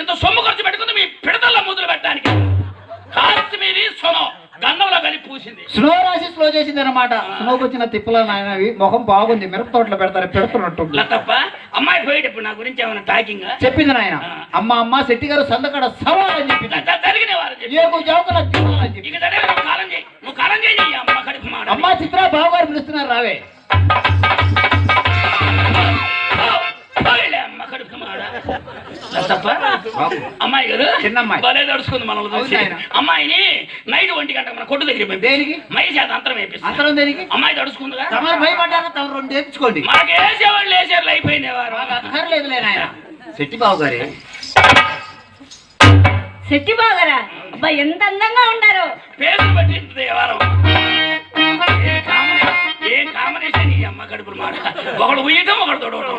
ఇంత సొమ్ము ఖర్చు పెట్టుకుంది మీ పిడతల్లో మొదలు పెట్టడానికి. కాశ్మీరీ సొనో గంధంలో కలిపి పూసింది. స్లో రాసి స్లో చేసింది అనమాట. స్నోకి వచ్చిన తిప్పల నాయనవి ముఖం బాగుంది, మిరప తోటలో పెడతారు పెడుతున్నట్టు. తప్ప అమ్మాయి పోయేటప్పుడు నా గురించి ఏమైనా టాకింగ్ చెప్పింది నాయన. అమ్మ శెట్టి గారు సందకడ సవాల్ అని చెప్పింది. జరిగిన వారు కాలం చేయి, నువ్వు కాలం చేయి. అమ్మ కడుపు మాట. అమ్మ చిత్ర బావగారు పిలుస్తున్నారు రావే. అమ్మ కడుపు మాట. తప్ప అమ్మాయి గారు చిన్నమ్మాయి భలే తడుచుకుంది మనల్ని. అమ్మాయిని నైట్ 1 గంట మన కొట్టు దగ్గర దేనికి మై చేత అంతరం వేపిస్తుంది. అంతరం దేనికి? అమ్మాయి తడుచుకుందిగా. తమరు భయపడ్డాక తమరు 2 వేపించుకోండి. మాకు వేసేవాళ్ళు వేసేవాళ్ళు అయిపోయినవారు. అక్కర్లేదులే నాయన. శెట్టి బాబు గారే. శెట్టి బాగారా అబ్బా ఎంత అందంగా ఉన్నారు. పేరు బట్టి వారం ఏం కాంబినేషన్. ఈ అమ్మ కడుపులు మాట. ఒకడు ఉయ్యటం ఒకడు తొడవటం.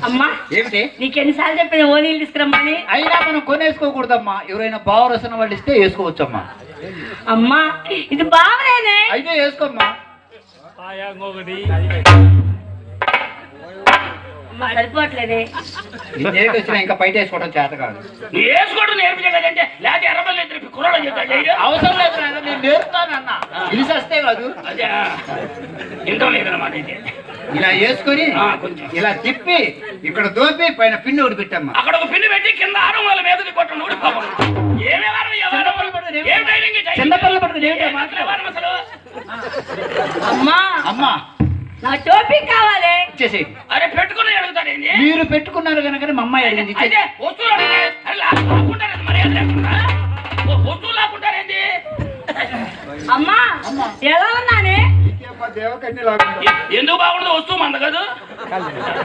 అమ్మా ఏమిటి? నీకెన్నిసార్లు చెప్పిన ఓనీలు తీసుకురమ్మని. అయినా మనం కొనేసుకోకూడదమ్మా. ఎవరైనా బావ రసన వాళ్ళు ఇస్తే వేసుకోవచ్చమ్మా. అమ్మా ఇది బావనేనే. అయితే వేసుకోమ్మా. అమ్మా సరిపోవట్లేదే. వచ్చినా ఇంకా బయట వేసుకోవడం చేత కాదు. నువ్వు వేసుకోవడం నేర్పించే కదంటే లేకపోతే ఎర్రబల్లి ఇద్దరు కుర్రాడు చెప్తాడు. అవసరం లేదు నాయన, నేను నేర్పుతానన్న. ఇది వస్తే కాదు. అదే ఇంట్లో లేదన్నమాట. అయితే ఇలా వేసుకొని ఇలా తిప్పి ఇక్కడ దోపి పైన పిన్ని ఒకటి పెట్టమ్మా. అక్కడ ఒక పిన్ని పెట్టి కింద 6 మూల మీద కొట్టండి. చిన్నపిల్లలు పట్టుకుని అసలు అమ్మా అమ్మా నా టోపీ కావాలి. ఇచ్చేసి. అరే పెట్టుకుని అడుగుతాడేంటి? మీరు పెట్టుకున్నారు కనుక మా అమ్మాయి అడిగింది. అయితే వస్తువులు అడిగితే లాక్కుంటారేంటి? మర్యాద లేకుండా వస్తువులు లాక్కుంటారేంటి? అమ్మా ఎలా ఉన్నానే? దేవకన్య ఎందుకు బాగుండదు? వస్తువు మంద కాదు.